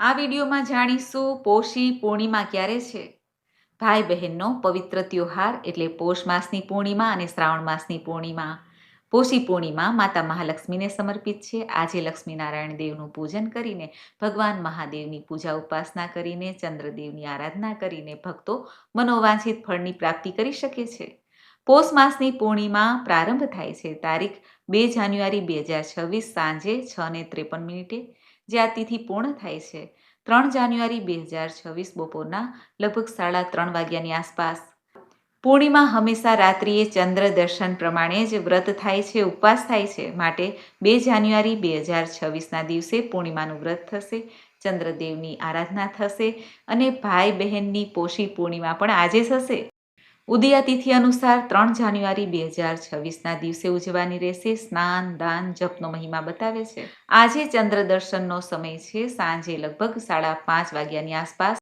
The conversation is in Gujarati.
આ વિડીયોમાં જાણીશું પોષી પૂર્ણિમા ક્યારે છે। ભાઈ બહેનનો પવિત્ર ત્યોહાર એટલે પોષ માસની પૂર્ણિમા અને શ્રાવણ માસની પૂર્ણિમા। પોષી પૂર્ણિમા માતા મહાલક્ષ્મીને સમર્પિત છે। આજે લક્ષ્મીનારાયણ દેવનું પૂજન કરીને, ભગવાન મહાદેવની પૂજા ઉપાસના કરીને, ચંદ્રદેવની આરાધના કરીને ભક્તો મનોવાંછિત ફળની પ્રાપ્તિ કરી શકે છે। પોષ માસની પૂર્ણિમા પ્રારંભ થાય છે તારીખ 2 જાન્યુઆરી 2026 સાંજે 6:53, જે આ તિથિ પૂર્ણ થાય છે 3 જાન્યુઆરી 2026 બપોરના લગભગ 3:30 વાગ્યાની આસપાસ। પૂર્ણિમા હંમેશા રાત્રિએ ચંદ્ર દર્શન પ્રમાણે જ વ્રત થાય છે, ઉપવાસ થાય છે, માટે 2 જાન્યુઆરી 2026ના દિવસે પૂર્ણિમાનું વ્રત થશે, ચંદ્રદેવની આરાધના થશે અને ભાઈ બહેનની પોષી પૂર્ણિમા પણ આજે થશે। ઉદયા તિથિ અનુસાર 3 જાન્યુઆરી 2026ના દિવસે ઉજવવાની રહેશે। સ્નાન, દાન, જપનો મહિમા બતાવે છે। આજે ચંદ્ર દર્શનનો સમય છે સાંજે લગભગ 5:30 વાગ્યાની આસપાસ।